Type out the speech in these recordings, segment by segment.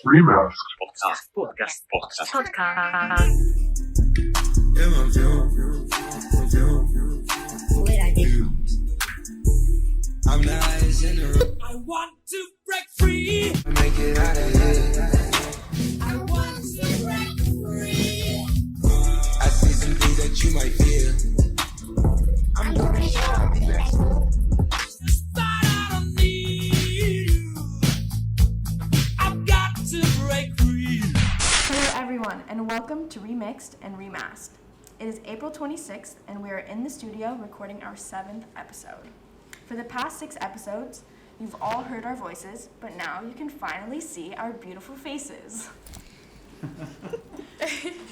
Remasked. Podcast. I'm nice in the room. I want to break free. Make it out of here. I want to break free. I see some things that you might fear. I'm pretty sure I'll be back. But I don't need you. I've got to break free. Hello everyone, and welcome to Remixed and Remasked. It is April 26th, and we are in the studio recording our 7th episode. For the past 6 episodes, you've all heard our voices, but now you can finally see our beautiful faces.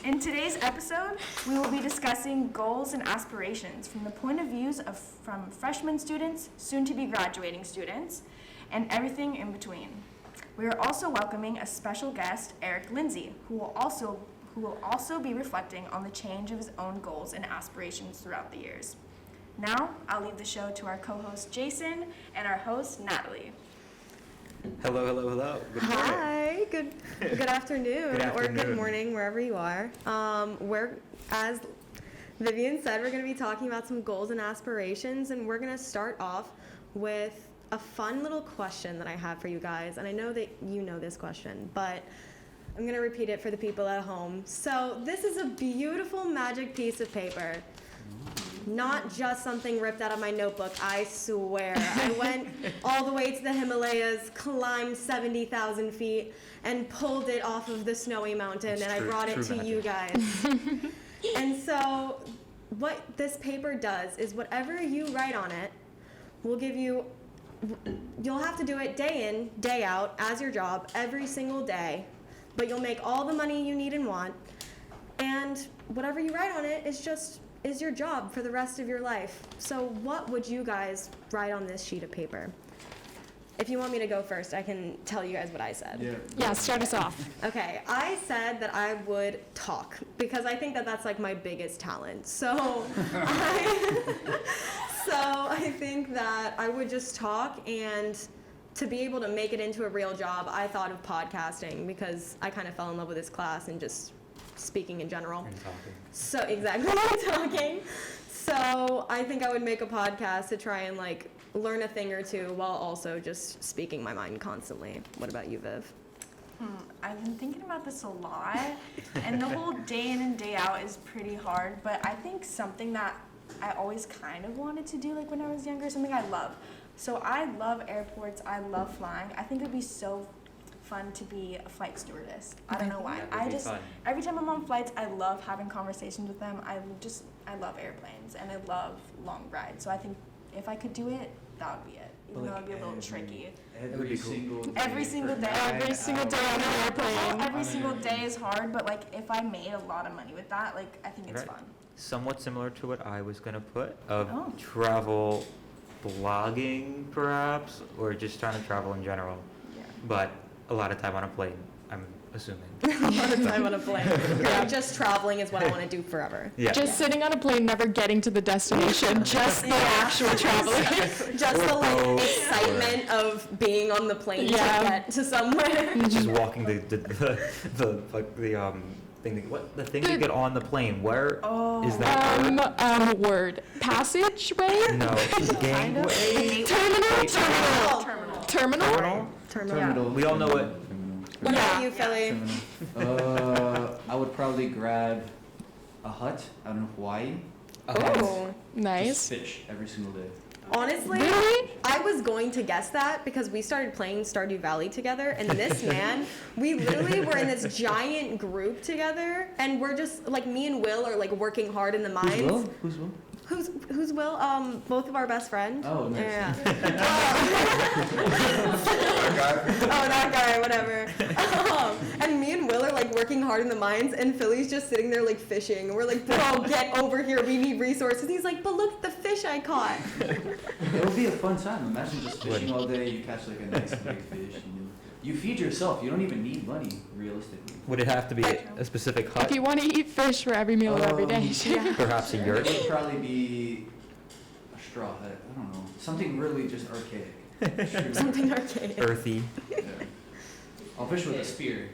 In today's episode, we will be discussing goals and aspirations from the point of views from freshman students, soon-to-be graduating students, and everything in between. We are also welcoming a special guest, Eric Lindsay, who will also be reflecting on the change of his own goals and aspirations throughout the years. Now, I'll leave the show to our co-host Jason and our host Natalie. Hello. Good morning. Hi, good afternoon, or good morning, wherever you are. As Vivian said, we're going to be talking about some goals and aspirations, and we're going to start off with a fun little question that I have for you guys, and I know that you know this question, but I'm going to repeat it for the people at home. So this is a beautiful magic piece of paper. Not just something ripped out of my notebook, I swear. I went all the way to the Himalayas, climbed 70,000 feet, and pulled it off of the snowy mountain, and I brought it to you guys. And so what this paper does is whatever you write on it will give you, you'll have to do it day in, day out, as your job, every single day, but you'll make all the money you need and want, and whatever you write on it is your job for the rest of your life. So what would you guys write on this sheet of paper? If you want me to go first, I can tell you guys what I said. Yeah, start us off. Okay, I said that I would talk because I think that that's like my biggest talent. So I think that I would just talk, and to be able to make it into a real job, I thought of podcasting because I kind of fell in love with this class and just speaking in general. And talking. So exactly, talking. So I think I would make a podcast to try and like learn a thing or two while also just speaking my mind constantly. What about you, Viv? I've been thinking about this a lot, and the whole day in and day out is pretty hard, but I think something that I always kind of wanted to do, like when I was younger, something I love. So I love airports, I love flying. I think it would be so fun to be a flight stewardess. I don't know why. Every time I'm on flights, I love having conversations with them. I love airplanes, and I love long rides. So I think if I could do it, that would be it. Even though it'd be a little tricky. Every single day. Every single day on an airplane. Every single day is hard, but like if I made a lot of money with that, like I think it's fun. Somewhat similar to what I was gonna put of travel blogging, perhaps, or just trying to travel in general. Yeah. But a lot of time on a plane, I'm assuming. A lot of time on a plane. Yeah, just traveling is what I want to do forever. Yeah. Just sitting on a plane, never getting to the destination, just the actual traveling. Just the like excitement of being on the plane to get to somewhere. Just walking the thing you get on the plane. Where is that? Word. Passageway? No. Gangway? Terminal? We all know it. What about you, Philly? I would probably grab a hut out in Hawaii. Oh, nice. Just fish every single day. honestly, Really? I was going to guess that because we started playing Stardew Valley together, and this man, we literally were in this giant group together, and we're just, like, me and Will are, like, working hard in the mines. Who's Will? Who's Will? Both of our best friends. Oh, nice. Yeah. Oh, that guy, whatever. And me and Will are like working hard in the mines, and Philly's just sitting there like fishing. And we're like, bro, get over here. We need resources. He's like, but look at the fish I caught. It would be a fun time. Imagine just fishing all day. You catch like a nice big fish. And you feed yourself. You don't even need money, realistically. Would it have to be a specific hut? If you want to eat fish for every meal of every day. Yeah. Perhaps a yurt? It would probably be a straw hut. I don't know. Something really just archaic. Something archaic. Earthy. Yeah. I'll fish with a spear.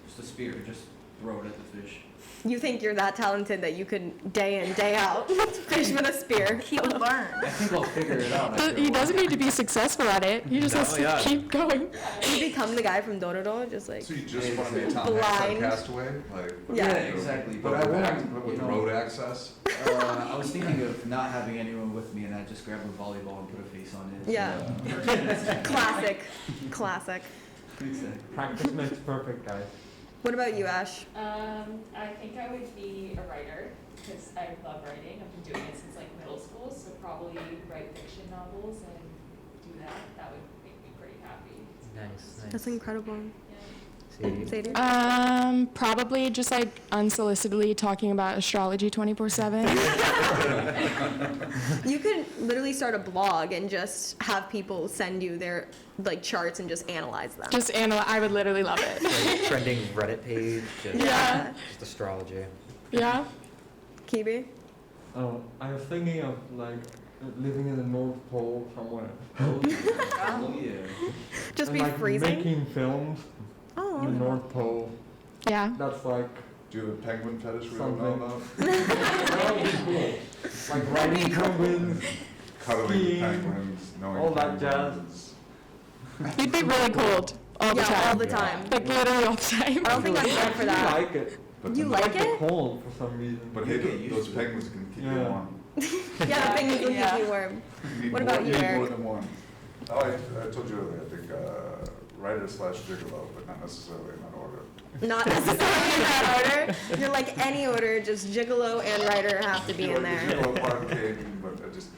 Just a spear. Just throw it at the fish. You think you're that talented that you could day in, day out fish with a spear? He would learn. I think I'll figure it out. after a He while. doesn't need to be successful at it. He just has to yeah. keep going. You become the guy from Dororo, just like. So you just want to be a Tom Hanks on Blind. Castaway? Like, Yeah. exactly. But But I with, won't, with you know, road access? I was thinking of not having anyone with me, and I just grab a volleyball and put a face on it. Yeah. Classic. Classic. Exactly. Practice makes perfect, guys. What about you, Ash? I think I would be a writer because I love writing. I've been doing it since like middle school, so probably write fiction novels and do that. That would make me pretty happy. Nice. That's incredible. Yeah. Sadie? Sadie? Probably just like unsolicitedly talking about astrology 24/7. You could literally start a blog and just have people send you their like charts and just analyze them. Just I would literally love it. Like trending Reddit page. Just, Yeah. Just astrology. Yeah. Kibi? Oh, I was thinking of like living in the North Pole somewhere. Oh yeah. Just And, be like, freezing? making films in the Oh. North Pole. Yeah. That's like Do you have a penguin fetish we don't Something. know about? that would be cool. Like riding penguins, Cuddling with Skiing, penguins, knowing all that penguins. You'd be really cold all the Yeah, time. all the time. Like literally all the time. I don't think I'm ready for I that. like it. But You the- like The it? cold for some reason. But You hey, get used those to it. penguins can keep you Yeah. warm. Yeah, the penguins will Yeah. keep you warm. You need What more- about you you, need Eric? more than one. Oh, I told you earlier, I think writer slash gigolo, but not necessarily in that order. Not necessarily in that order. You're like any order, just gigolo and writer have to be in there. Gigolo part came, but I just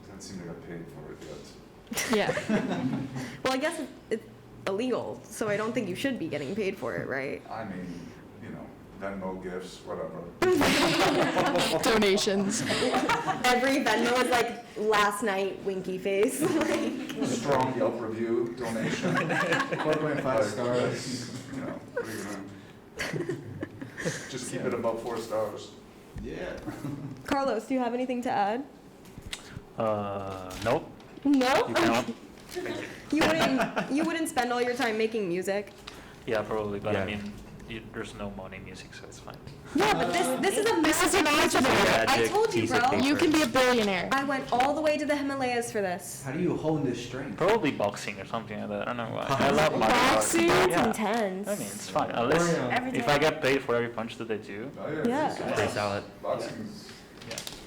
didn't seem to get paid for it yet. Yeah. Well, I guess it's illegal, so I don't think you should be getting paid for it, right? I mean, you know, Venmo gifts, whatever. Donations. Every Venmo is like last night winky face. Like, Strong Yelp review donation. 4.5 stars. You know, what are you gonna? Just keep it above 4 stars. Yeah. Carlos, do you have anything to add? Nope. No? You cannot. You wouldn't spend all your time making music? Yeah, probably, but Yeah. I mean, there's no money in music, so it's fine. Yeah, but this is a massive imaginary. I Magic told you, piece of bro. paper. You can be a billionaire. I went all the way to the Himalayas for this. How do you hone this strength? Probably boxing or something like that. I don't know why. I love martial arts. Boxing? That's Yeah. intense. I mean, it's fine. Unless Every if I get paid for every punch that I do. Oh, Yeah. it's Pretty solid. Boxing's.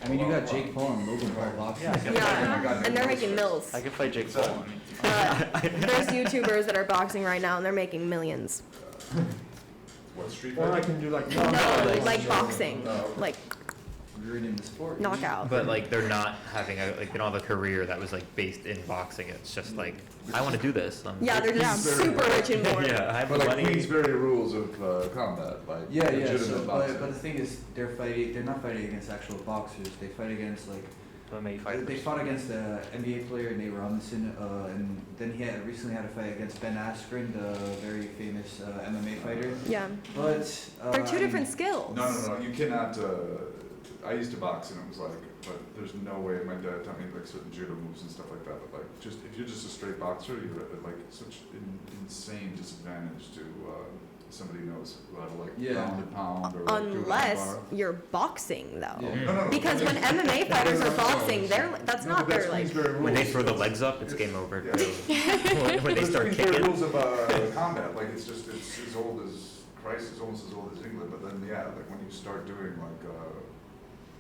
I mean, you got Jake Paul and Logan Paul boxing. Yeah, I can, Yeah, and they're making mills. I can fight Jake Paul. I mean, There's YouTubers that are boxing right now, and they're making millions. What, street Or I fighting? can do like No, like boxing, No. like You're in the sport. knockout. But like they're not having a like they don't have a career that was like based in boxing. It's just like I want to do this. Yeah, they're just super rich and bored. Yeah, I have But like money. Queensberry rules of combat, like Yeah, yeah. legitimate So, boxing. but the thing is, they're not fighting against actual boxers. They fight against like MMA fighters. they fought against the NBA player Nate Robinson, and then he recently had a fight against Ben Askren, the very famous MMA fighter. Yeah, But they're two I different mean, skills. No, you cannot. I used to box and it was like, but there's no way. My dad taught me like certain judo moves and stuff like that. But like, just if you're just a straight boxer, you're at like such an insane disadvantage to somebody who knows how to like ground and pound or like, do an Unless armbar. you're boxing, though. Yeah. No. Because when MMA fighters are boxing, that's No, not but their like. Queensberry When they rules. throw the legs up, it's game over. Yeah. when they There's start Queensberry kicking. rules of combat. Like it's as old as Christ. It's almost as old as England. But then like when you start doing like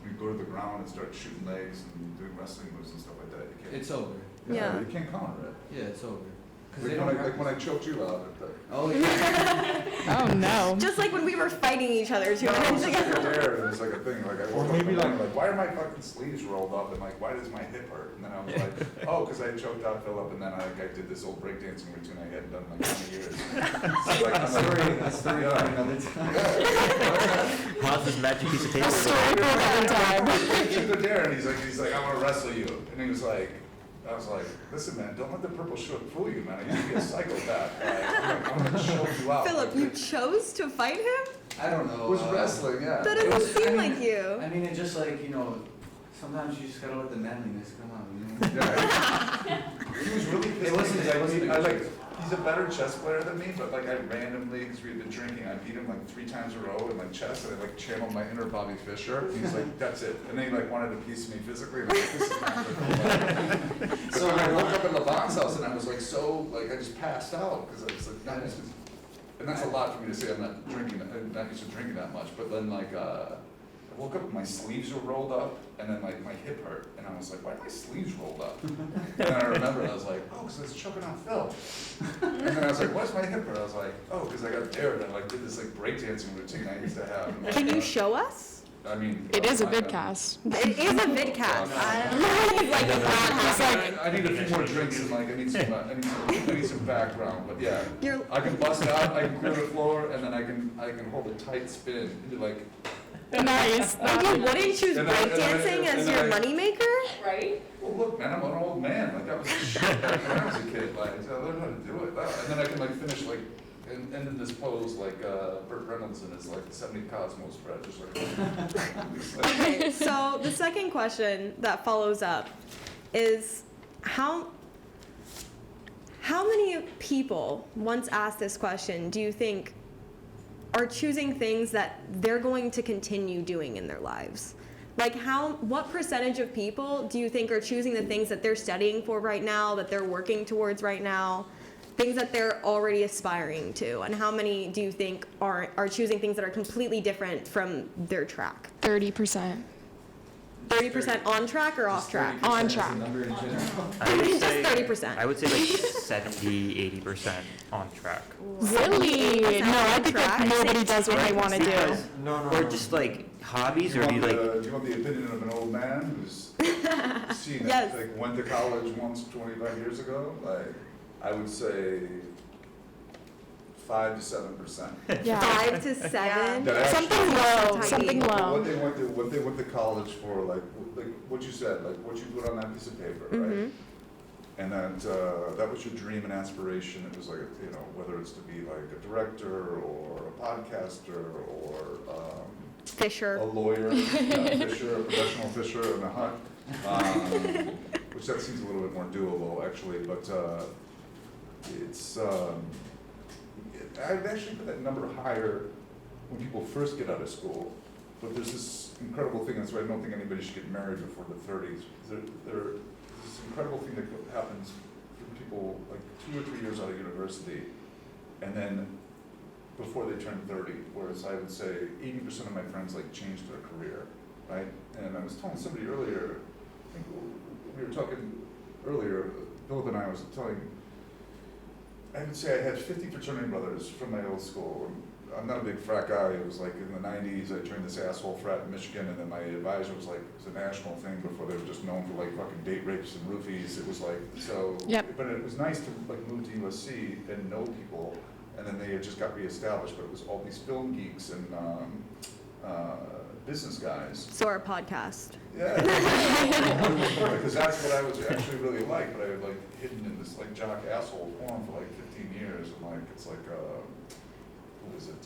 when you go to the ground and start shooting legs and doing wrestling moves and stuff like that, you can't. it's over. Yeah. You can't counter it. Yeah, it's over. Like when I choked you out. Oh yeah. Oh no. Just like when we were fighting each other 2 No, minutes it's like ago. there, and it's like a thing. Like I woke up maybe in the morning, like- why are my fucking sleeves rolled up and like why does my hip hurt? And then I was like, oh, because I choked out Philip, and then I did this old breakdancing routine I hadn't done in like 20 years. So like, I'm like, That's story for another time. How's this magic piece of paper? Story for another time. Truth or dare, and he's like, I want to wrestle you, and he was like. I was like, listen, man, don't let the purple shirt fool you, man. I used to be a psychopath. Like, I'm gonna choke you out. Philip, you chose to fight him? I don't know. It was wrestling, yeah. That It doesn't was- seem I mean- like you. I mean, it's just like, sometimes you just gotta let the manliness come out, you know? Yeah. He was really pissed. He's a better chess player than me, but like I randomly, because we had been drinking, I beat him like 3 times in a row in like chess, and I like channeled my inner Bobby Fischer. He's like, that's it. And then he like wanted a piece of me physically, and I'm like, this is not good. So I woke up at LeBron's house, and I was like, I just passed out, because I was like, not used to, and that's a lot for me to say, I'm not used to drinking that much, but then like, I woke up and my sleeves were rolled up, and then like my hip hurt, and I was like, why are my sleeves rolled up? And then I remembered, I was like, oh, because I was choking on Phil. And then I was like, why's my hip hurt? I was like, oh, because I got dared, and I like did this like breakdancing routine I used to have. And, like, Can you show us? I mean, It is a vidcast. It is a vidcast. I need a few more drinks and like I need some background, but yeah, I can bust out, I can clear the floor, and then I can hold a tight spin into like. Nice. You wouldn't choose breakdancing as your moneymaker? Right? Well, look, man, I'm an old man. Like that was shit back when I was a kid. Like I learned how to do it, and then I can like finish like. And in this pose, like Burt Reynolds in his like 70 Cosmos spread, just like. Okay, so the second question that follows up is how many people, once asked this question, do you think are choosing things that they're going to continue doing in their lives? Like what percentage of people do you think are choosing the things that they're studying for right now, that they're working towards right now? Things that they're already aspiring to, and how many do you think are choosing things that are completely different from their track? 30%. 30% on track or off track? On track. I would Just say 30%. I would say like 70-80% on track. Really? No, I think like nobody does what they want to do. Or just like hobbies, or do you like? Do you want the opinion of an old man who's seen it? Yes. Like went to college once 25 years ago? Like I would say 5 to 7%. Yeah. 5 to 7. That Something low. Something low. What they went to college for, like what you said, like what you put on that piece of paper, right? And that was your dream and aspiration. It was like, whether it's to be like a director or a podcaster or Fisher. a lawyer, fisher, a professional fisher in a hut, which that seems a little bit more doable actually, but it's, I'd actually put that number higher when people first get out of school, but there's this incredible thing, that's why I don't think anybody should get married before the 30s. There's this incredible thing that happens for people like 2 or 3 years out of university, and then before they turn 30, whereas I would say 80% of my friends like changed their career, right? And I was telling somebody earlier, I think we were talking earlier, Philip and I was telling, I would say I had 50 fraternity brothers from my old school. I'm not a big frat guy. It was like in the 90s, I joined this asshole frat in Michigan, and then my advisor was like, it was a national thing before they were just known for like fucking date rapes and roofies. It was like, so, but it was nice to like move to USC and know people, and then they had just got reestablished, but it was all these film geeks and business guys. So our podcast. Yeah, because that's what I was actually really like, but I had like hidden in this like jock asshole porn for like 15 years, and like it's like who is it?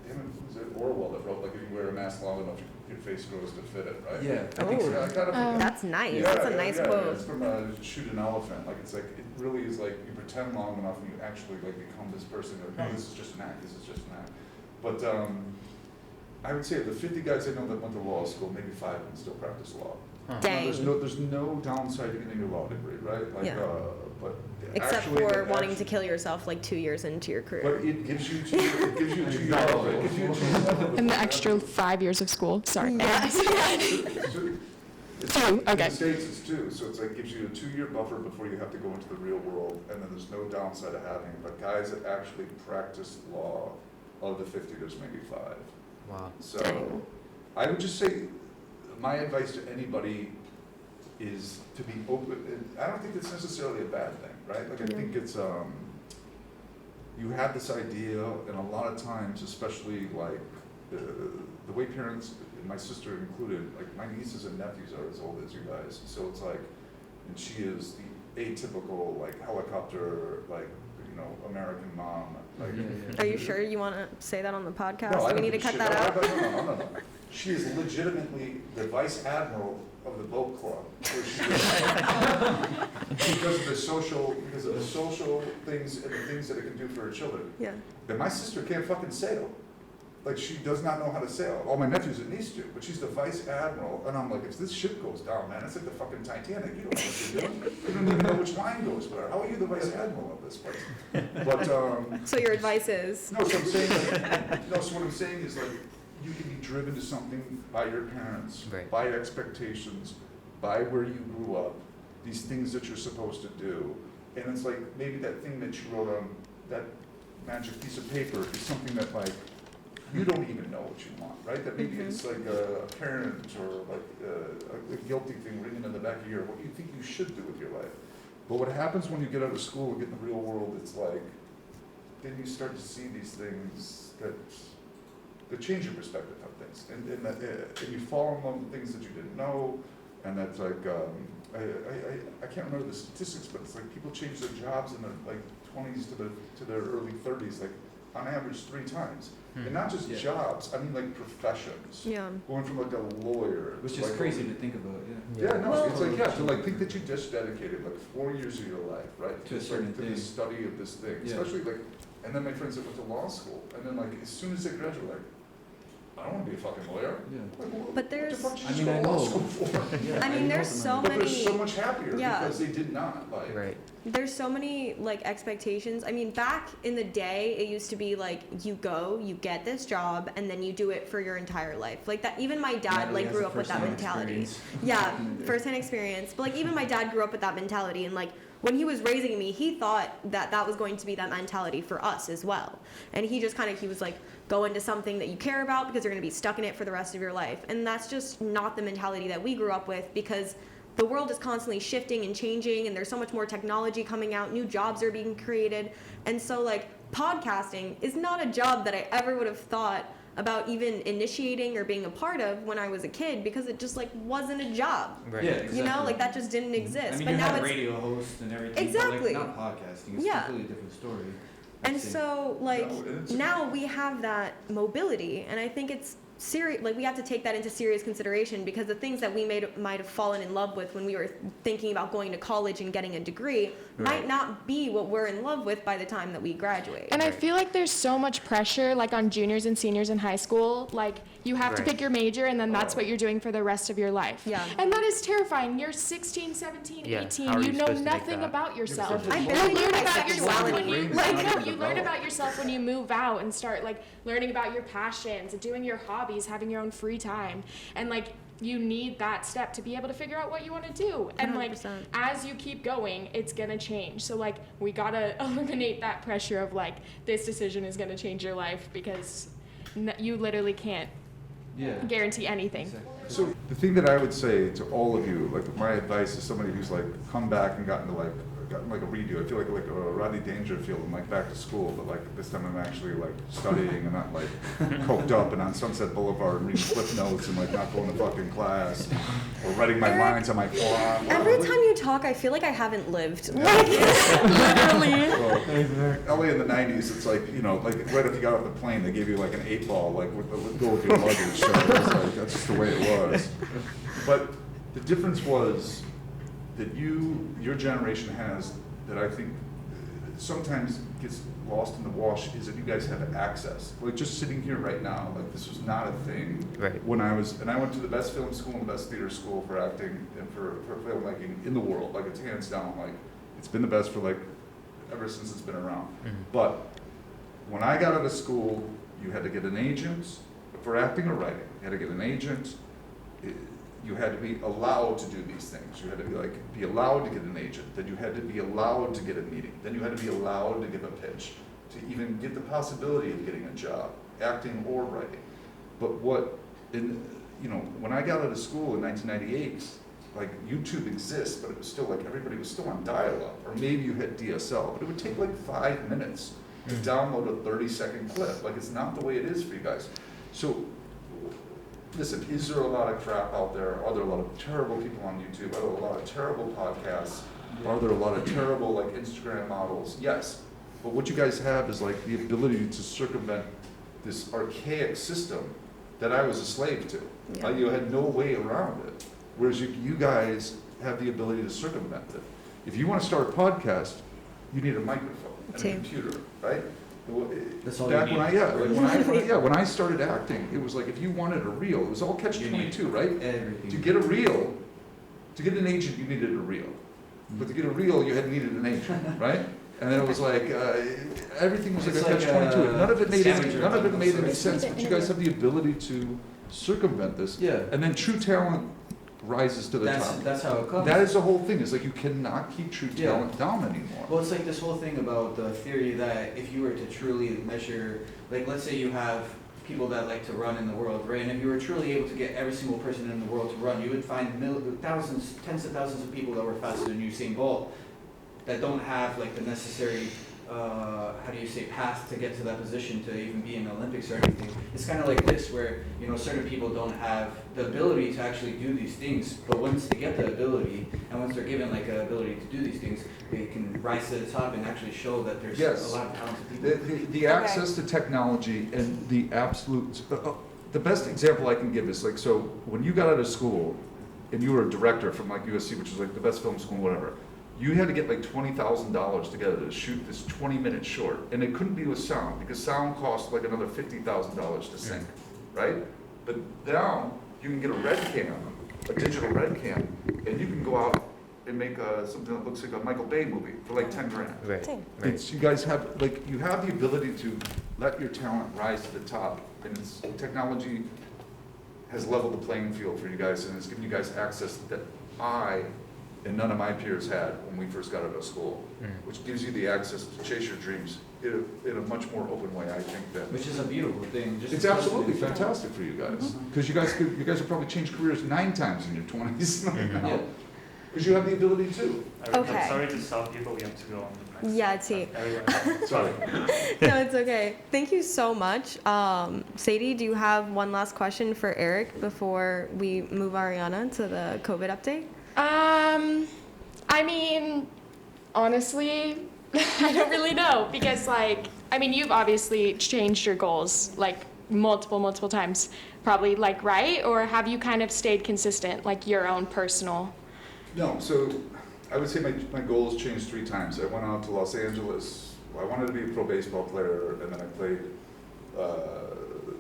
Damn it, who's it? Orwell that wrote like if you wear a mask long enough, your face grows to fit it, right? Yeah. I think so. I kind of, That's nice. That's a nice quote. It's from Shoot an Elephant. Like it's like it really is like you pretend long enough and you actually like become this person. You're like, no, this is just an act. This is just an act. But I would say of the 50 guys I know that went to law school, maybe 5 of them still practice law. Dang. There's no downside to getting your law degree, right? Like, but Except actually, for wanting to kill yourself like 2 years into your career. But it gives you 2 years. It gives you 2 years. And the extra 5 years of school. Sorry. It's 2, in okay. the States it's 2, so it's like gives you a 2-year buffer before you have to go into the real world, and then there's no downside of having it. But guys that actually practice law, of the 50, there's maybe 5. Wow. So I would just say my advice to anybody is to be open. I don't think it's necessarily a bad thing, right? Like I think it's you have this idea, and a lot of times, especially like the way parents, my sister included, like my nieces and nephews are as old as you guys, so it's like, and she is atypical, like helicopter, like, you know, American mom. Like, Are you sure you want to say that on the podcast? No, I Do we don't need to give a cut shit. that out? No. She is legitimately the vice admiral of the boat club. Where she because of the social things and the things that it can do for her children. Yeah. And my sister can't fucking sail. Like, she does not know how to sail. All my nephews and nieces do, but she's the vice admiral. And I'm like, if this ship goes down, man, it's like the fucking Titanic. You don't know what you're doing. You don't even know which line goes where. How are you the vice admiral of this place? But So your advice is? no, so I'm saying, like, no, so what I'm saying is, like, you can be driven to something by your parents, Right. by expectations, by where you grew up, these things that you're supposed to do. And it's like, maybe that thing that you wrote on that magic piece of paper is something that, like, you don't even know what you want, right? That maybe it's like a parent or like a guilty thing written in the back of your, what you think you should do with your life. But what happens when you get out of school and get in the real world, it's like, then you start to see these things that change your perspective on things. And you fall in love with things that you didn't know, and that's like, I can't remember the statistics, but it's like people change their jobs in their like 20s to their early 30s, like on average 3 times. And not just jobs, I mean like professions. Yeah. Going from like a lawyer. Which to is like crazy to think about, Yeah, no, Well- it's like, to like think that you just dedicated like 4 years of your life, right? To a certain to the thing. study of this thing, Yeah. especially like, and then my friends that went to law school, and then like, as soon as they graduate, like, I don't wanna be a fucking lawyer. Yeah. Like, But there's- what the fuck did I you mean, just go I to law know. school for? Yeah, I mean, there's so But many. they're so much happier Yeah. because they did not, like. Right. There's so many like expectations. I mean, back in the day, it used to be like you go, you get this job, and then you do it for your entire life. Like that. Even my dad Natalie like has grew a up with that first-hand mentality. experience. Yeah, firsthand experience. But like even my dad grew up with that mentality, and like when he was raising me, he thought that that was going to be that mentality for us as well. And he just he was like, go into something that you care about because you're going to be stuck in it for the rest of your life. And that's just not the mentality that we grew up with, because the world is constantly shifting and changing, and there's so much more technology coming out, new jobs are being created. And so like podcasting is not a job that I ever would have thought about even initiating or being a part of when I was a kid, because it just like wasn't a job. Right. Yeah, exactly. You know, like that just didn't exist. I mean, but you now had it's radio hosts and everything, Exactly. but like not podcasting. It's Yeah. a completely different story. I'd And say. so, like, No, it's- now we have that mobility, and I think it's serious. Like, we have to take that into serious consideration, because the things that we might have fallen in love with when we were thinking about going to college and getting a degree might Right. not be what we're in love with by the time that we graduate. And I feel like there's so much pressure, like on juniors and seniors in high school. Like, you have to Right. pick your major, and then that's what you're doing for the rest of your life. Yeah. And that is terrifying. You're 16, 17, Yeah, 18. how are You you know supposed to make nothing that? about yourself. I You barely knew learn my about yourself when you Brain's like not no, even you learn developed. about yourself when you move out and start like learning about your passions, doing your hobbies, having your own free time. And like you need that step to be able to figure out what you want to do. And like 100%. as you keep going, it's gonna change. So like we gotta eliminate that pressure of like this decision is gonna change your life, because you literally can't Yeah. guarantee anything. Exactly. So the thing that I would say to all of you, like my advice is somebody who's like come back and gotten like a redo. I feel like a Rodney Dangerfield and like back to school, but like this time I'm actually like studying and not like coked up and on Sunset Boulevard and reading Cliff Notes and like not going to fucking class or writing my Eric, lines on my forearm. Every time you talk, I feel like I haven't lived. Like, literally. Well, LA in the 90s, it's like, you know, like right if you got off the plane, they gave you like an 8-ball, like go with your luggage. So it was like, that's just the way it was. But the difference was that your generation has, that I think sometimes gets lost in the wash, is that you guys have access. Like just sitting here right now, like this was not a thing. Right. When I went to the best film school and the best theater school for acting and for filmmaking in the world. Like it's hands down, like it's been the best for like ever since it's been around. But when I got out of school, you had to get an agent for acting or writing. You had to get an agent. You had to be allowed to do these things. You had to be allowed to get an agent. Then you had to be allowed to get a meeting. Then you had to be allowed to give a pitch, to even get the possibility of getting a job, acting or writing. But when I got out of school in 1998, like YouTube exists, but it was still like everybody was still on dial-up, or maybe you had DSL, but it would take like 5 minutes to download a 30-second clip. Like it's not the way it is for you guys. So listen, is there a lot of crap out there? Are there a lot of terrible people on YouTube? Are there a lot of terrible podcasts? Are there a lot of terrible like Instagram models? Yes. But what you guys have is like the ability to circumvent this archaic system that I was a slave to. Yeah. You had no way around it. Whereas you guys have the ability to circumvent it. If you want to start a podcast, you need a microphone and a computer, right? That's all Back you when need. when I started acting, it was like if you wanted a reel, it was all catch-22, right? Everything. To get a reel, to get an agent, you needed a reel. But to get a reel, you had needed an agent, right? And then it was like everything was like It's a catch-22. None of it made any scavenger sense. But you guys have the ability to circumvent this. Yeah. And then true talent rises to the top. That's how it comes. That is the whole thing. It's like you cannot keep true talent down anymore. Well, it's like this whole thing about the theory that if you were to truly measure, like let's say you have people that like to run in the world, right? And if you were truly able to get every single person in the world to run, you would find thousands, tens of thousands of people that were faster than Usain Bolt that don't have like the necessary, path to get to that position to even be in the Olympics or anything. It's kind of like this where, you know, certain people don't have the ability to actually do these things, but once they get the ability, and once they're given like an ability to do these things, they can rise to the top and actually show that there's a lot of talented people. The access to technology and the absolute, the best example I can give is like, so when you got out of school and you were a director from like USC, which is like the best film school, whatever, you had to get like $20,000 together to shoot this 20-minute short, and it couldn't be with sound because sound cost like another $50,000 to sync, right? But now you can get a red cam, a digital red cam, and you can go out and make something that looks like a Michael Bay movie for like 10 grand. Right. It's, you guys have like you have the ability to let your talent rise to the top, and technology has leveled the playing field for you guys, and it's given you guys access that I and none of my peers had when we first got out of school, which gives you the access to chase your dreams in a much more open way, I think. That which is a beautiful thing. It's absolutely fantastic for you guys, because you guys have probably changed careers 9 times in your 20s now, because you have the ability to. Okay. I'm sorry to stop you, but we have to go on the next. Yeah, T. Sorry. No, it's okay. Thank you so much. Sadie, do you have one last question for Eric before we move Ariana to the COVID update? I mean, honestly, I don't really know because you've obviously changed your goals like multiple times, probably right? Or have you kind of stayed consistent, like your own personal? No, so I would say my goals changed 3 times. I went out to Los Angeles. I wanted to be a pro baseball player, and then I played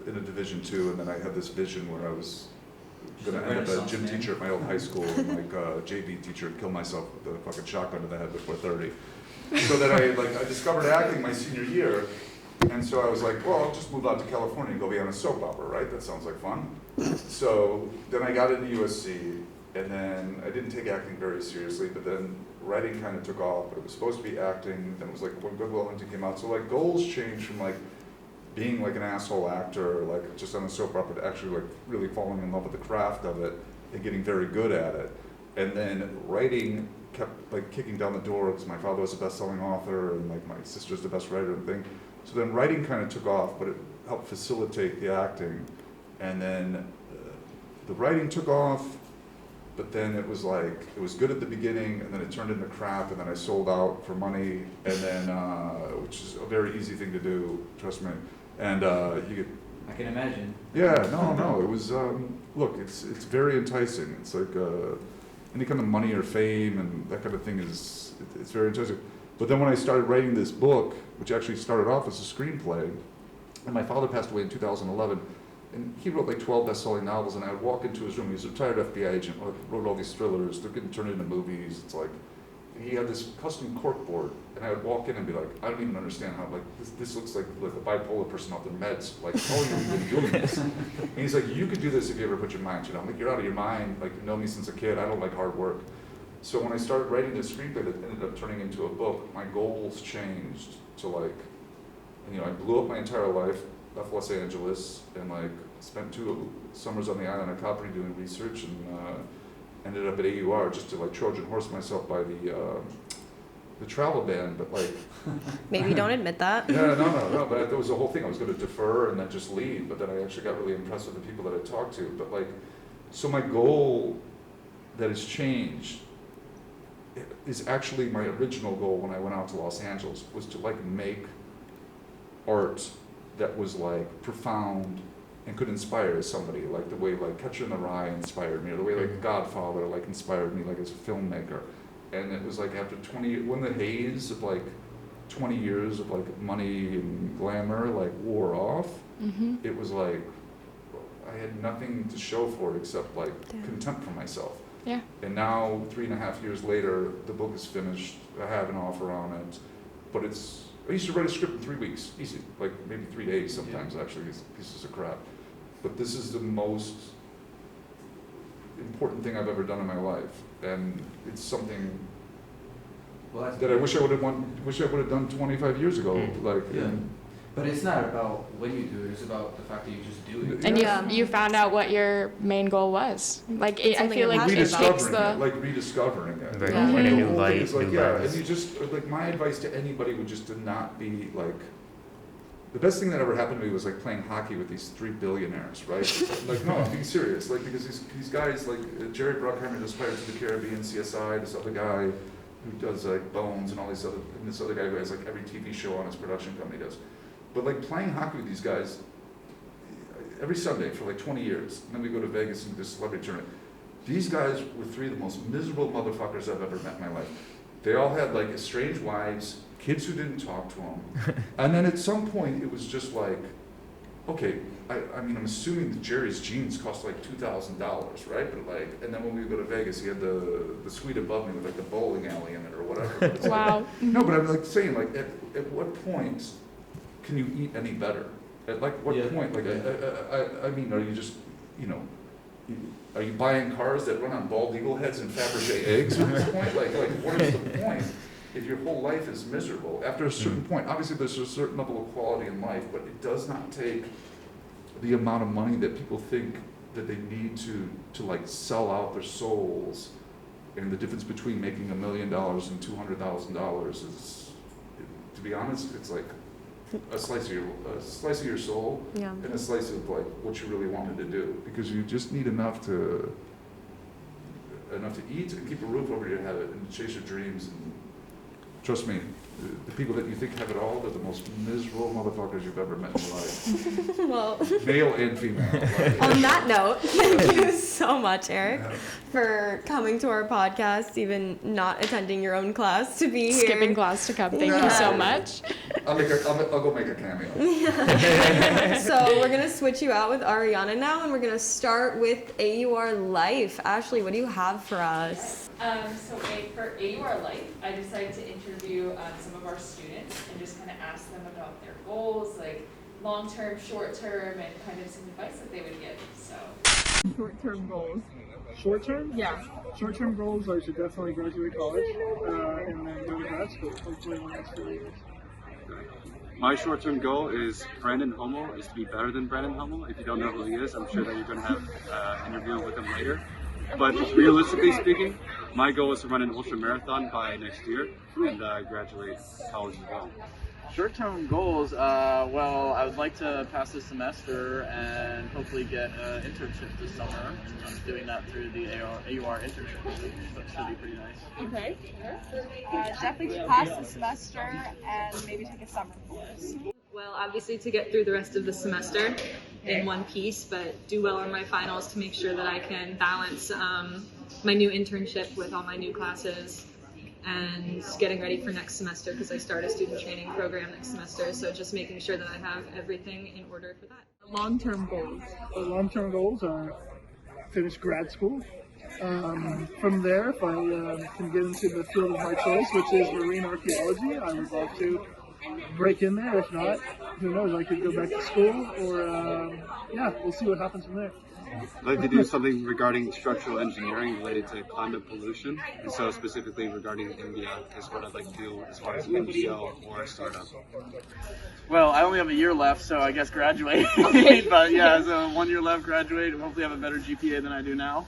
in a Division II, and then I had this vision where I was going to end up a gym teacher at my old high school, and like a JV teacher, and kill myself with a fucking shotgun to the head before 30. So then I discovered acting my senior year, and so I was like, well, I'll just move out to California and go be on a soap opera, right? That sounds like fun. So then I got into USC, and then I didn't take acting very seriously, but then writing kind of took off, but it was supposed to be acting, then it was like when Good Will Hunting came out, so like goals changed from like being like an asshole actor, like just on a soap opera, to actually like really falling in love with the craft of it and getting very good at it. And then writing kept like kicking down the door because my father was a best-selling author and like my sister's the best writer and thing. So then writing kind of took off, but it helped facilitate the acting. And then the writing took off, but then it was like, it was good at the beginning, and then it turned into crap, and then I sold out for money, and then, which is a very easy thing to do, trust me. And you get. I can imagine. Yeah, no, it was, look, it's very enticing. It's like any kind of money or fame and that kind of thing it's very enticing. But then when I started writing this book, which actually started off as a screenplay, and my father passed away in 2011, and he wrote like 12 best-selling novels, and I would walk into his room. He was a retired FBI agent, wrote all these thrillers. They're getting turned into movies. It's like, he had this custom cork board, and I would walk in and be like, I don't even understand how, like, this looks like a bipolar person off their meds. Like, how long have you been doing this? And he's like, you could do this if you ever put your mind to it. I'm like, you're out of your mind. Like, you know me since a kid. I don't like hard work. So when I started writing this screenplay that ended up turning into a book, my goals changed to like, I blew up my entire life, left Los Angeles, and like spent 2 summers on the island of Capri doing research, and ended up at AUR just to like Trojan horse myself by the travel ban, but like. Maybe you don't admit that. Yeah, no, but there was a whole thing. I was going to defer and then just leave, but then I actually got really impressed with the people that I talked to. But like, so my goal that has changed is actually my original goal when I went out to Los Angeles, was to like make art that was like profound and could inspire somebody, like the way like Catcher in the Rye inspired me, or the way like Godfather like inspired me like as a filmmaker. And it was like after 20, when the haze of like 20 years of like money and glamour like wore off, it was like I had nothing to show for it except like contempt for myself. Yeah. And now 3.5 years later, the book is finished. I have an offer on it, but I used to write a script in 3 weeks, easy, like maybe 3 days sometimes actually, these pieces of crap. But this is the most important thing I've ever done in my life, and it's something that I wish I would have done 25 years ago. Like, But it's not about when you do it, it's about the fact that you just do it. And you found out what your main goal was. Like, I feel like it takes rediscovering it. Right. In a new light, It's like, new yeah, lens. and you just, like, my advice to anybody would just to not be, like, the best thing that ever happened to me was, like, playing hockey with these 3 billionaires, right? Like, no, I'm being serious, like, because these guys, like, Jerry Bruckheimer does Pirates of the Caribbean, CSI, this other guy who does, like, Bones and all these other, and this other guy who has, like, every TV show on his production company does. But like playing hockey with these guys every Sunday for like 20 years, and then we go to Vegas and do this celebrity tournament. These guys were 3 of the most miserable motherfuckers I've ever met in my life. They all had like estranged wives, kids who didn't talk to them, and then at some point it was just like, okay, I mean I'm assuming that Jerry's jeans cost like $2,000, right? But like, and then when we go to Vegas, he had the suite above me with like the bowling alley in it or whatever. But it's Wow. Like, no, but I'm like saying like at what point can you eat any better? At like what point? Like I mean, are you just, you know, are you buying cars that run on bald eagle heads and Fabergé eggs at this point? Like what is the point if your whole life is miserable? After a certain point, obviously there's a certain level of quality in life, but it does not take the amount of money that people think that they need to like sell out their souls. And the difference between making $1 million and $200,000 is, to be honest, it's like a slice of your soul, and a slice of like what you really wanted to do, because you just need enough to eat and keep a roof over your head and chase your dreams. And trust me, the people that you think have it all, they're the most miserable motherfuckers you've ever met in your life. Well, male and female. On that note, thank you so much, Eric, for coming to our podcast, even not attending your own class to be here. Skipping class to come. Thank you so much. I'll go make a cameo. So we're gonna switch you out with Ariana now, and we're gonna start with AUR Life. Ashley, what do you have for us? So for AUR Life, I decided to interview some of our students and just kind of ask them about their goals, like long-term, short-term, and kind of some advice that they would give. So short-term goals. Short-term? Yeah. Short-term goals, I should definitely graduate college and then go to grad school, hopefully in the next 4 years. My short-term goal is Brandon Hummel is to be better than Brandon Hummel. If you don't know who he is, I'm sure that you're going to have an interview with him later. But realistically speaking, my goal is to run an ultra marathon by next year and graduate college as well. Short-term goals, well, I would like to pass this semester and hopefully get an internship this summer. I'm doing that through the AUR internship, which should be pretty nice. Okay. Definitely to pass the semester and maybe take a summer course. Well, obviously to get through the rest of the semester in one piece, but do well on my finals to make sure that I can balance my new internship with all my new classes and getting ready for next semester because I start a student training program next semester. So just making sure that I have everything in order for that. Long-term goals. The long-term goals are finish grad school. From there, if I can get into the field of my choice, which is marine archaeology, I would love to break in there. If not, who knows, I could go back to school or, we'll see what happens from there. I'd like to do something regarding structural engineering related to climate pollution, and so specifically regarding India is what I'd like to do as far as an NGO or a startup. Well, I only have a year left, so I guess graduate. But yeah, so 1 year left, graduate, and hopefully have a better GPA than I do now.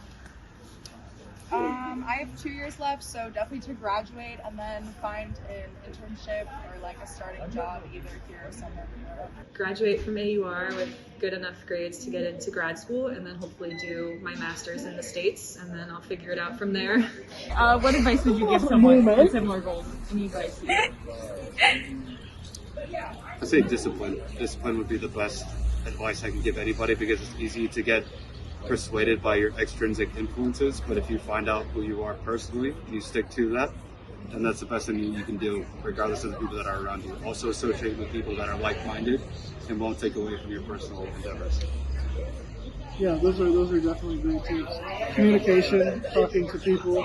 I have 2 years left, so definitely to graduate and then find an internship or like a starting job either here or somewhere. Graduate from AUR with good enough grades to get into grad school, and then hopefully do my master's in the States, and then I'll figure it out from there. What advice would you give someone with similar goals and you guys? I say discipline. Discipline would be the best advice I can give anybody, because it's easy to get persuaded by your extrinsic influences, but if you find out who you are personally, you stick to that, and that's the best thing you can do, regardless of the people that are around you. Also associate with people that are like-minded and won't take away from your personal endeavors. Yeah, those are definitely great tips. Communication, talking to people,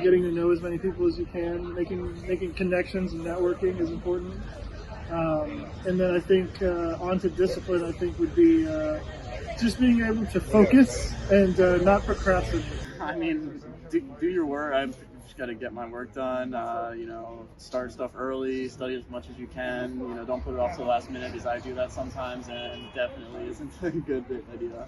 getting to know as many people as you can, making connections and networking is important. And then I think onto discipline, I think would be just being able to focus and not procrastinate. I mean, do your work. I've just got to get my work done. Start stuff early, study as much as you can. Don't put it off to the last minute, because I do that sometimes, and definitely isn't a good idea.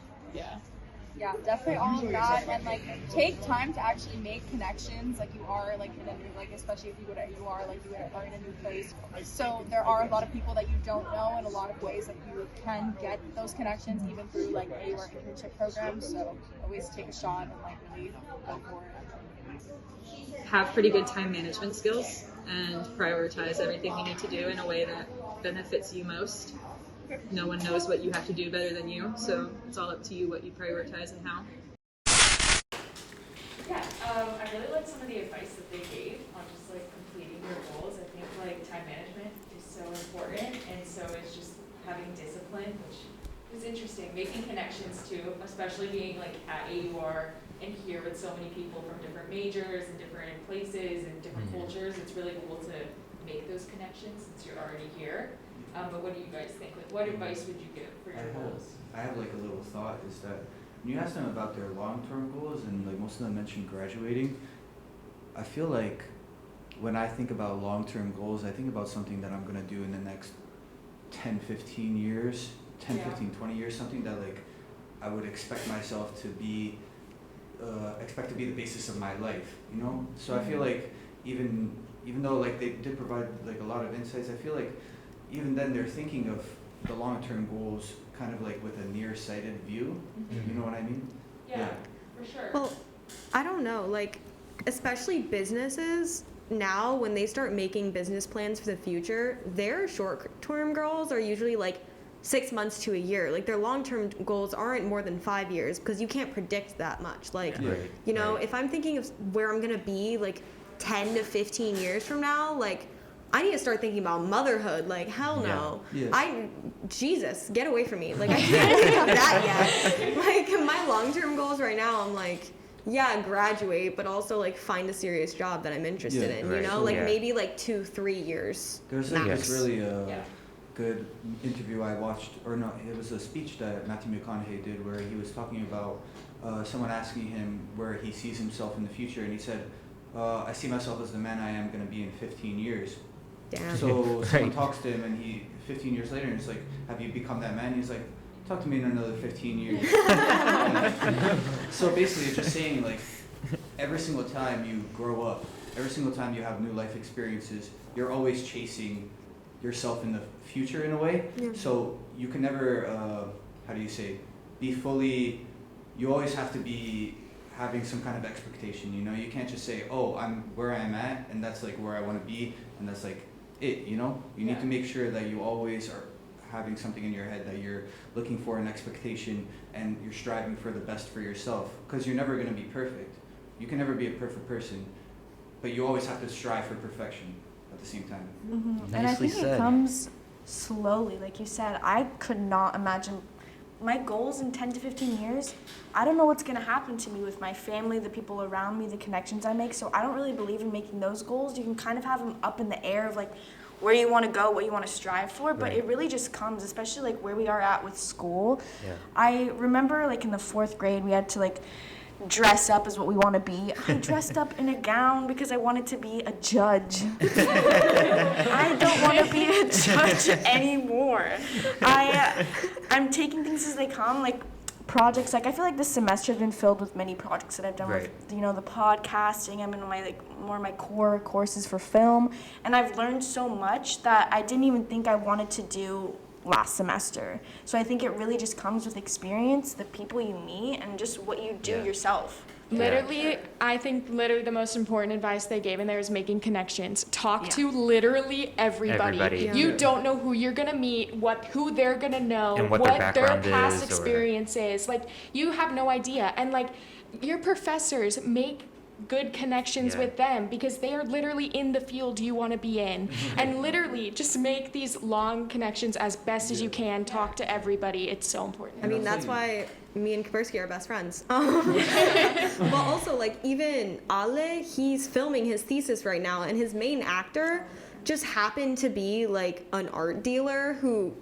Yeah, definitely all of that, and like take time to actually make connections. Like you are like in a new, like especially if you go to AUR, like you are in a new place. So there are a lot of people that you don't know, and a lot of ways that you can get those connections, even through like AUR internship programs. So always take a shot and like really go for it. Have pretty good time management skills and prioritize everything you need to do in a way that benefits you most. No one knows what you have to do better than you, so it's all up to you what you prioritize and how. Yeah, I really like some of the advice that they gave on just like completing your goals. I think like time management is so important, and so it's just having discipline, which is interesting. Making connections too, especially being like at AUR and here with so many people from different majors and different places and different cultures. It's really cool to make those connections since you're already here. But what do you guys think? Like, what advice would you give for your goals? I have like a little thought, is that when you ask them about their long-term goals, and like most of them mentioned graduating, I feel like when I think about long-term goals, I think about something that I'm gonna do in the next 10, 15 years, 10, 15, 20 years, something that like I would expect myself to be, the basis of my life, So I feel like even though like they did provide like a lot of insights, I feel like even then they're thinking of the long-term goals kind of like with a nearsighted view. You know what I mean? Yeah, for sure. Well, I don't know, like, especially businesses now, when they start making business plans for the future, their short-term goals are usually like 6 months to a year. Like their long-term goals aren't more than 5 years, because you can't predict that much. Like, if I'm thinking of where I'm gonna be like 10 to 15 years from now, like I need to start thinking about motherhood. Like, hell no. Jesus, get away from me. Like, I can't think of that yet. Like, my long-term goals right now, I'm like, graduate, but also, like, find a serious job that I'm interested in, maybe, like, 2-3 years. There's like this really good interview I watched, or no, it was a speech that Matthew McConaughey did where he was talking about someone asking him where he sees himself in the future, and he said, I see myself as the man I am going to be in 15 years. Damn. So someone talks to him, and 15 years later, and it's like, have you become that man? He's like, talk to me in another 15 years. So basically, it's just saying, like, every single time you grow up, every single time you have new life experiences, you're always chasing yourself in the future in a way. So you can never, be fully, you always have to be having some kind of expectation, you can't just say, oh, I'm where I'm at, and that's like where I want to be, and that's like it, you need to make sure that you always are having something in your head that you're looking for, an expectation, and you're striving for the best for yourself, because you're never going to be perfect. You can never be a perfect person, but you always have to strive for perfection at the same time. And I think it comes slowly, like you said. I could not imagine my goals in 10 to 15 years. I don't know what's going to happen to me with my family, the people around me, the connections I make. So I don't really believe in making those goals. You can kind of have them up in the air of like where you want to go, what you want to strive for, but it really just comes, especially like where we are at with school. I remember like in the 4th grade, we had to like dress up as what we want to be. I dressed up in a gown because I wanted to be a judge. I don't want to be a judge anymore. I'm taking things as they come, like projects. Like I feel like this semester has been filled with many projects that I've done Right. with, the podcasting. I'm in my more of my core courses for film, and I've learned so much that I didn't even think I wanted to do last semester. So I think it really just comes with experience, the people you meet, and just what you do yourself. Literally, I think the most important advice they gave in there is making connections. Talk to literally everybody. You don't know who you're gonna meet, who they're gonna know, And what their background past is, or- experience is. Like, you have no idea. And like, your professors, make good connections with them because they are literally in the field you want to be in. And literally, just make these long connections as best as you can. Talk to everybody. It's so important. I mean, that's why me and Kapersky are best friends. But also, like, even Ale, he's filming his thesis right now, and his main actor just happened to be, like, an art dealer who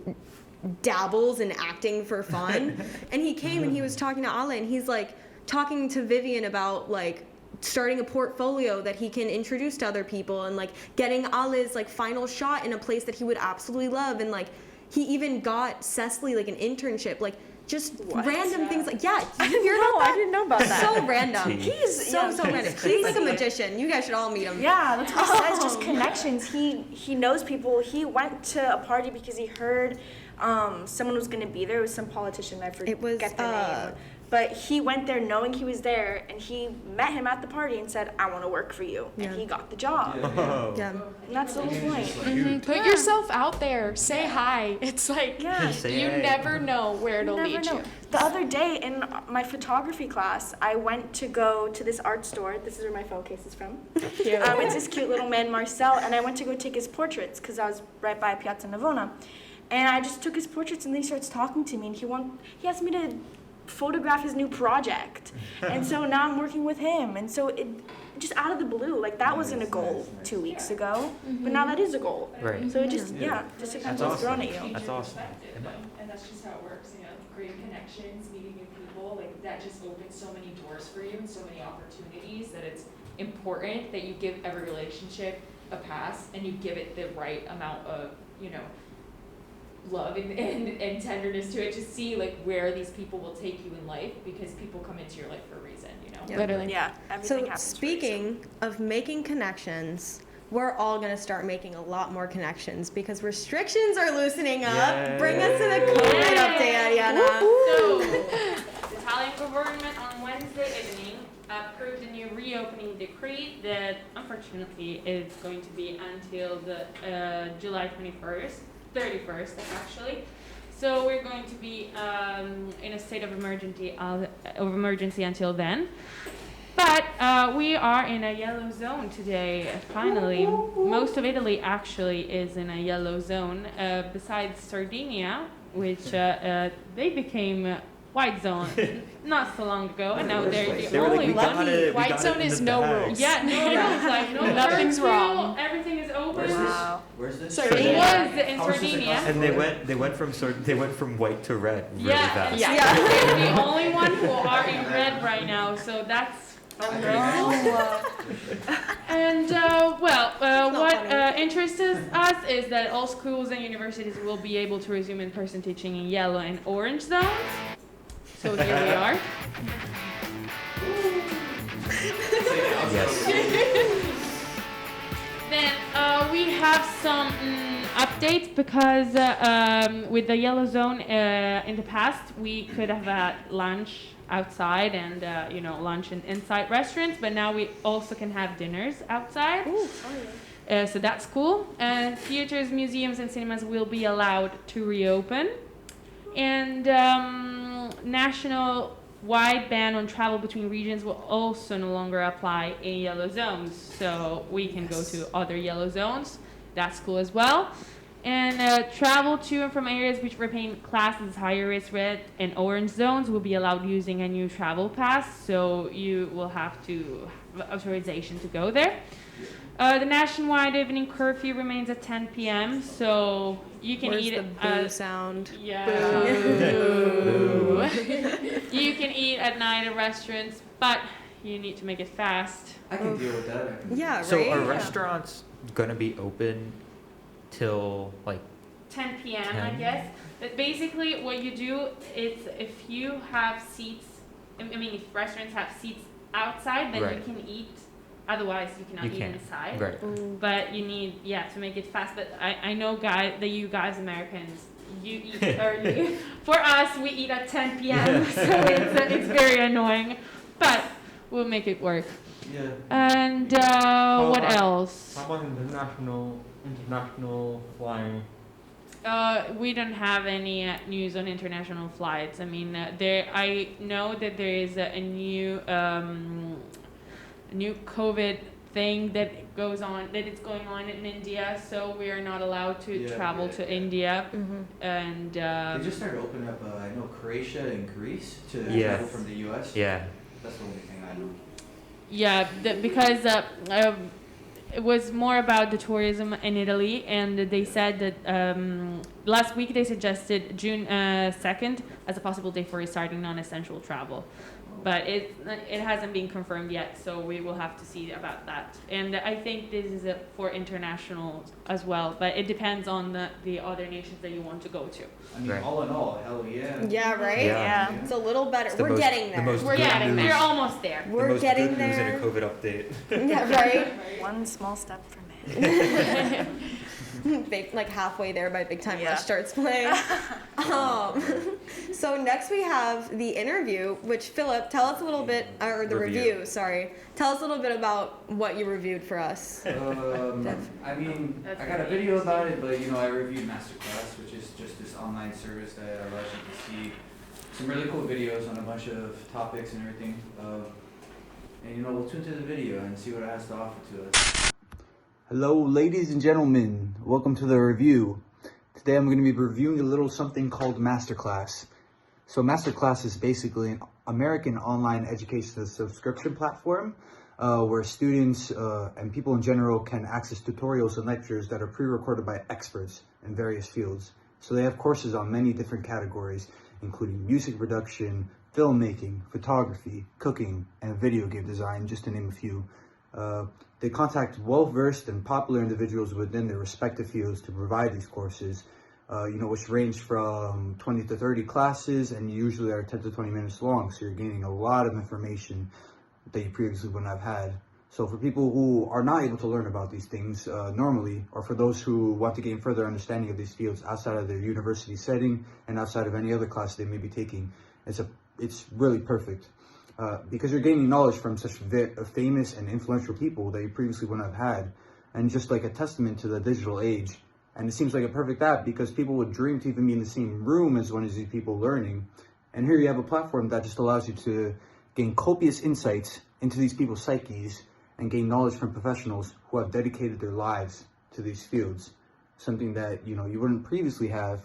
dabbles in acting for fun. And he came and he was talking to Ale, and he's, like, talking to Vivian about, like, starting a portfolio that he can introduce to other people, and like getting Ale's like final shot in a place that he would absolutely love, and like he even got Cecily like an internship, like just random things like I didn't know about that. So random. He's so random. He's like a magician. You guys should all meet him. Yeah, that's what he says. Just connections. He knows people. He went to a party because he heard someone was going to be there. It was some politician. I forget their name. But he went there knowing he was there, and he met him at the party and said, "I want to work for you," and he got the job. Yeah. And that's the whole point. Put yourself out there. Say hi. It's like you never know where it'll lead you. The other day in my photography class, I went to go to this art store. This is where my phone case is from. It's this cute little man, Marcel, and I went to go take his portraits because I was right by Piazza Navona. And I just took his portraits, and then he starts talking to me, and he asked me to photograph his new project. And so now I'm working with him. And so it just out of the blue, like that wasn't a goal 2 weeks ago, but now that is a goal. Right. So it just depends what's thrown at you. That's awesome. And that's just how it works, great connections, meeting new people, like that just opens so many doors for you and so many opportunities that it's important that you give every relationship a pass and you give it the right amount of, love and tenderness to it, to see like where these people will take you in life, because people come into your life for a reason, Literally. Yeah, everything So happens speaking of making connections, we're all going to start making a lot more connections because restrictions are loosening up. Yay. Bring us to the COVID update, Ariana. So, the Italian government on Wednesday evening approved a new reopening decree that unfortunately is going to be until the July 31st actually. So we're going to be in a state of emergency until then. But we are in a yellow zone today, finally. Most of Italy actually is in a yellow zone, besides Sardinia, which they became white zone not so long ago, and now they're the only one. White zone is no rules. Yeah, no rules, like no Nothing's curfew, wrong. Everything is open. Where's this? It was in Sardinia. And they went from white to red really fast. Yeah. They're the only one who are in red right now, so that's And what interests us is that all schools and universities will be able to resume in-person teaching in yellow and orange zones. So here we are. Yes. Then we have some updates because with the yellow zone in the past we could have had lunch outside and lunch in inside restaurants, but now we also can have dinners outside. So that's cool. And theaters, museums, and cinemas will be allowed to reopen. And national-wide ban on travel between regions will also no longer apply in yellow zones. So we can go to other yellow zones. That's cool as well. And travel to and from areas which remain classed as higher risk red and orange zones will be allowed using a new travel pass. So you will have to have authorization to go there. The nationwide evening curfew remains at 10 p.m. So you can Where's eat the boo sound? Yeah. Boo. You can eat at night at restaurants, but you need to make it fast. I can deal with that. Yeah, right? So are restaurants gonna be open till like 10 p.m. I 10? guess. But basically, what you do is if you have seats, I mean, if restaurants have seats outside, then Right. you can eat. Otherwise, you cannot You eat can't. inside. Right. But you need, to make it fast. But I know, guys, that you guys Americans, you eat early. For us, we eat at 10 p.m. So it's very annoying. But we'll make it work. Yeah. And what else? How about international flying? We don't have any news on international flights. I mean, I know that there is a new COVID thing that it's going on in India. So we are not allowed to travel to India. And they just started opening up. I know Croatia and Greece to travel from the U.S. Yeah. That's the only thing I know. Yeah, because it was more about the tourism in Italy, and they said that last week they suggested June 2nd as a possible day for restarting non-essential travel. But it hasn't been confirmed yet, so we will have to see about that. And I think this is for international as well, but it depends on the other nations that you want to go to. I mean, all in all, hell yeah. Yeah, right? Yeah. It's a little better. We're getting there. We're getting there. We're almost there. We're getting there. The most good news in a COVID update. Yeah, right? One small step for man. Like halfway there by Big Time Rush starts playing. So next we have the interview, which Philip, tell us a little bit, or the review, sorry. Tell us a little bit about what you reviewed for us. I mean, I got a video about it, but I reviewed Masterclass, which is just this online service that allows you to see some really cool videos on a bunch of topics and everything. And we'll tune to the video and see what it has to offer to us. Hello, ladies and gentlemen. Welcome to the review. Today I'm going to be reviewing a little something called Masterclass. So Masterclass is basically an American online education subscription platform where students and people in general can access tutorials and lectures that are pre-recorded by experts in various fields. So they have courses on many different categories, including music production, filmmaking, photography, cooking, and video game design, just to name a few. They contact well-versed and popular individuals within their respective fields to provide these courses, which range from 20 to 30 classes and usually are 10 to 20 minutes long. So you're gaining a lot of information that you previously wouldn't have had. So for people who are not able to learn about these things normally, or for those who want to gain further understanding of these fields outside of their university setting and outside of any other class they may be taking, it's really perfect. Because you're gaining knowledge from such famous and influential people that you previously wouldn't have had, and just like a testament to the digital age. And it seems like a perfect app because people would dream to even be in the same room as one of these people learning. And here you have a platform that just allows you to gain copious insights into these people's psyches and gain knowledge from professionals who have dedicated their lives to these fields. Something that, you wouldn't previously have,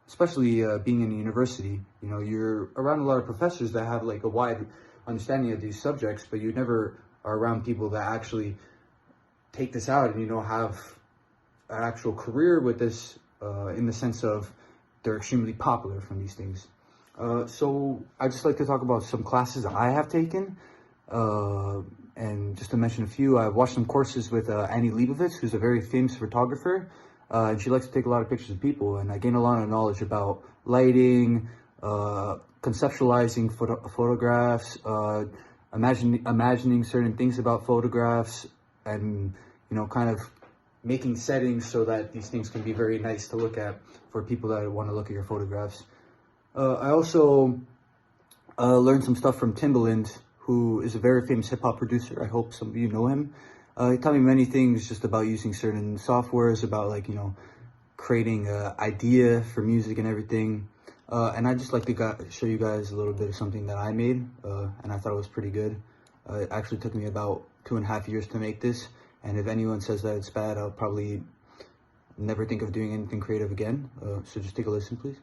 especially being in a university. You're around a lot of professors that have like a wide understanding of these subjects, but you never are around people that actually take this out and have an actual career with this in the sense of they're extremely popular from these things. So I just like to talk about some classes I have taken, and just to mention a few, I've watched some courses with Annie Leibovitz, who's a very famous photographer, and she likes to take a lot of pictures of people, and I gain a lot of knowledge about lighting, conceptualizing photographs, imagining certain things about photographs, and kind of making settings so that these things can be very nice to look at for people that want to look at your photographs. I also learned some stuff from Timbaland, who is a very famous hip-hop producer. I hope some of you know him. He taught me many things just about using certain softwares, about creating an idea for music and everything. And I just like to show you guys a little bit of something that I made, and I thought it was pretty good. It actually took me about 2.5 years to make this, and if anyone says that it's bad, I'll probably never think of doing anything creative again. So just take a listen, please.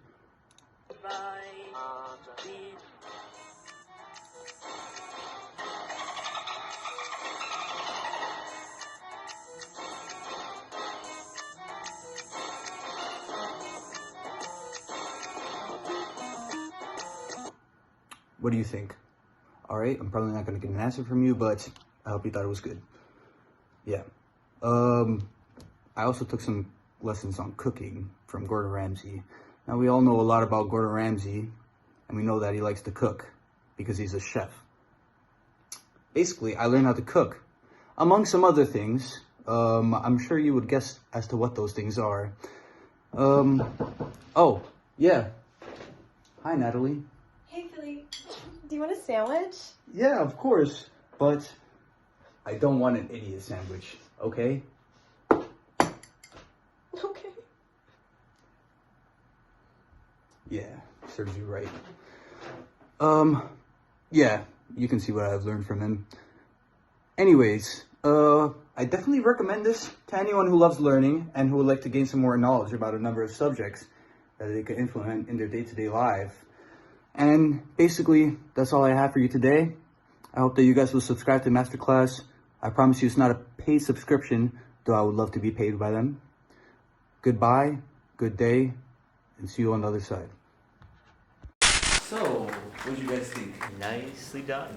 What do you think? All right, I'm probably not going to get an answer from you, but I hope you thought it was good. Yeah. I also took some lessons on cooking from Gordon Ramsay. Now, we all know a lot about Gordon Ramsay, and we know that he likes to cook because he's a chef. Basically, I learned how to cook. Among some other things, I'm sure you would guess as to what those things are. Oh, yeah. Hi, Natalie. Hey, Philly. Do you want a sandwich? Yeah, of course, but I don't want an idiot sandwich, okay? Okay. Yeah, serves you right. Yeah, you can see what I've learned from him. Anyways, I definitely recommend this to anyone who loves learning and who would like to gain some more knowledge about a number of subjects that they could implement in their day-to-day life. And basically, that's all I have for you today. I hope that you guys will subscribe to Masterclass. I promise you it's not a paid subscription, though I would love to be paid by them. Goodbye, good day, and see you on the other side. So, what did you guys think? Nicely done.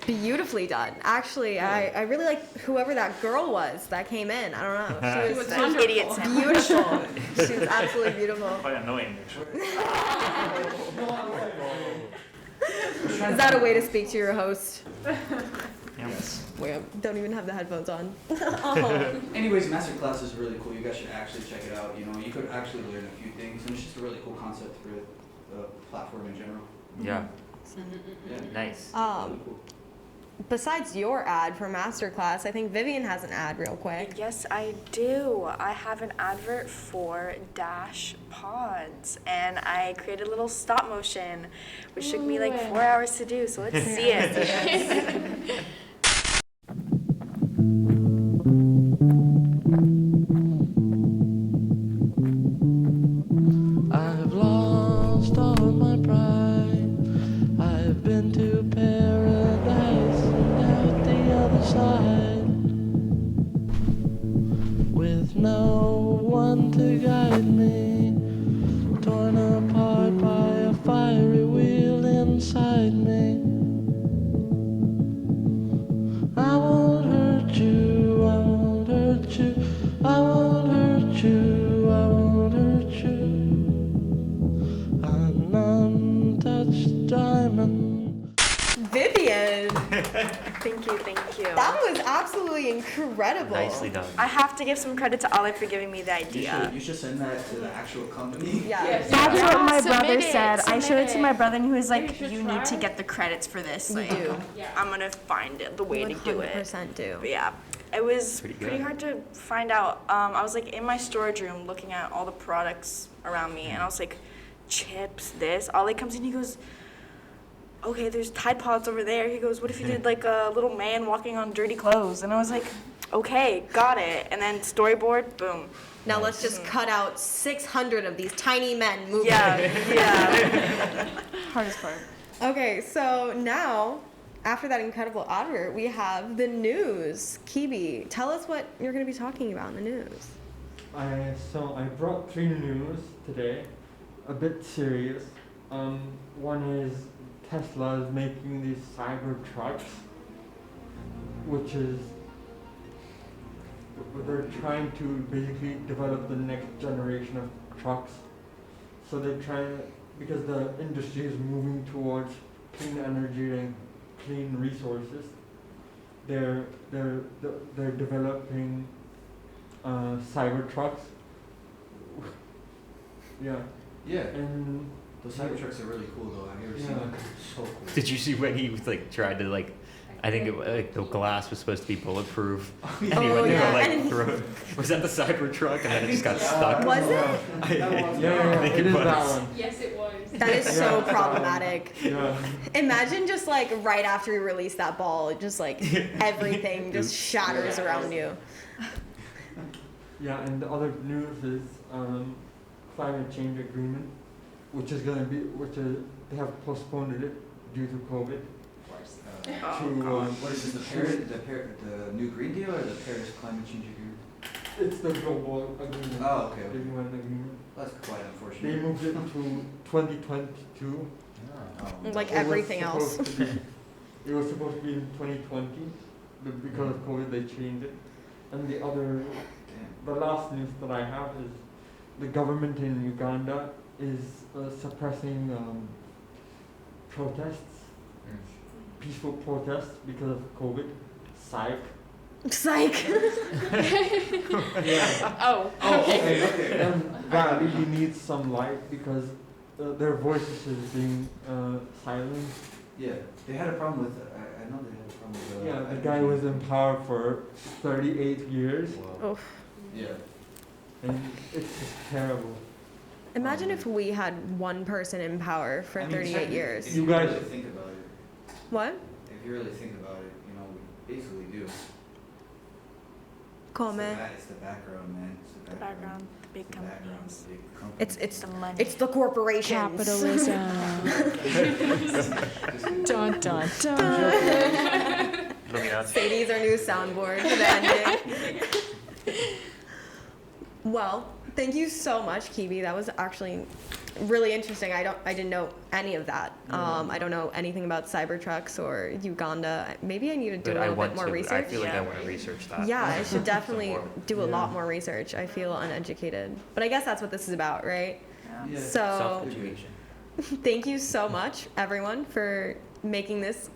Beautifully done. Actually, I really like whoever that girl was that came in. I don't know. She was An idiot sandwich. beautiful. She was absolutely beautiful. Quite annoying, actually. Is that a way to speak to your host? Yes. We don't even have the headphones on. Anyways, Masterclass is really cool. You guys should actually check it out. You know, you could actually learn a few things, and it's just a really cool concept for the platform in general. Yeah. Yeah. Nice. Really cool. Besides your ad for Masterclass, I think Vivian has an ad real quick. Yes, I do. I have an advert for Dash Pods, and I created a little stop motion, which took me like 4 hours to do, so let's see it. I've lost all of my pride. I've been to paradise and out the other side, with no one to guide me, torn apart by a fiery wheel inside me. I won't hurt you, I won't hurt you, I won't hurt you, I won't hurt you. An untouched diamond. Vivian! Thank you, thank you. That was absolutely incredible. Nicely done. I have to give some credit to Olive for giving me the idea. You should send that to the actual company. Yeah. That's what my brother Submit it, said. I showed it to my brother, and he was like, should "You need to get the credits for this. Like, do. I'm gonna find the way to do it." 100% do. But yeah, it was Pretty pretty good. hard to find out. I was like in my storage room looking at all the products around me, and I was like, chips, this. Ollie comes in, he goes, okay, there's Tide Pods over there. He goes, what if you did like a little man walking on dirty clothes? And I was like, okay, got it. And then storyboard, boom. Now let's just cut out 600 of these tiny men moving. Yeah. Hardest part. Okay, so now, after that incredible advert, we have the news. Kibi, tell us what you're going to be talking about in the news. So I brought 3 news today, a bit serious. One is Tesla is making these cyber trucks, which is they're trying to basically develop the next generation of trucks. So they're trying, because the industry is moving towards clean energy and clean resources. They're developing cyber trucks. Yeah. Yeah. And those Cybertrucks are really cool though. I've never seen them. So cool. Did you see when he was like tried to like, I think like the glass was supposed to be bulletproof, and he went to go like throw it. Was that the Cybertruck, and then it just got stuck? Was it? I think it is that one. Yes, it was. That is so problematic. Yeah. Imagine just like right after you release that ball, just like everything just shatters around you. Yeah, and the other news is climate change agreement, which is going to be, they have postponed it due to COVID. What is this, the new Green Deal or the Paris Climate Change Agreement? It's the global agreement. Oh, okay. The UN agreement. That's quite unfortunate. They moved it to 2022. Like everything else. It was supposed to be in 2020, but because of COVID they changed it. And the other the last news that I have is the government in Uganda is suppressing protests, peaceful protests because of COVID. Psych. Psych. Yeah. Oh, okay. And that really needs some light because their voices is being silenced. Yeah, they had a problem with. I know they had a problem with. Yeah, the guy was in power for 38 years. Wow. Oof. Yeah. And it's just terrible. Imagine if we had one person in power for 38 years. If you guys- really think about it. What? If you really think about it, you know, we basically do. Come. It's the background, man. It's the background. The big companies. It's the money. It's the corporations. capitalism. Dun dun dun. Sadie's our new soundboard for the ending. Well, thank you so much, Kiwi. That was actually really interesting. I didn't know any of that. I don't know anything about Cybertrucks or Uganda. Maybe I need to do a little bit more research. I feel like I want to research that. Yeah, I should definitely do a Yeah. lot more research. I feel uneducated. But I guess that's what this is about, right? Yeah. So, Self-education. thank you so much, everyone, for making this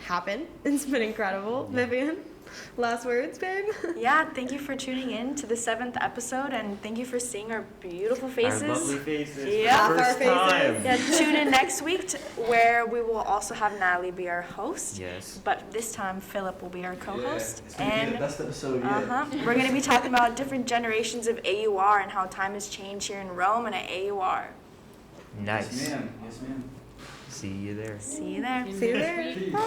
happen. It's been incredible. Vivian, last words, babe? Yeah, thank you for tuning in to the 7th episode, and thank you for seeing our beautiful faces. Our lovely faces. Yeah, First time. Yeah, tune in next week where we will also have Natalie be our host. Yes. But this time Philip will be our co-host. It's gonna be the best episode yet. We're going to be talking about different generations of AUR and how time has changed here in Rome and at AUR. Nice. Yes, ma'am. Yes, ma'am. See you there. See you there. See you there. Bye.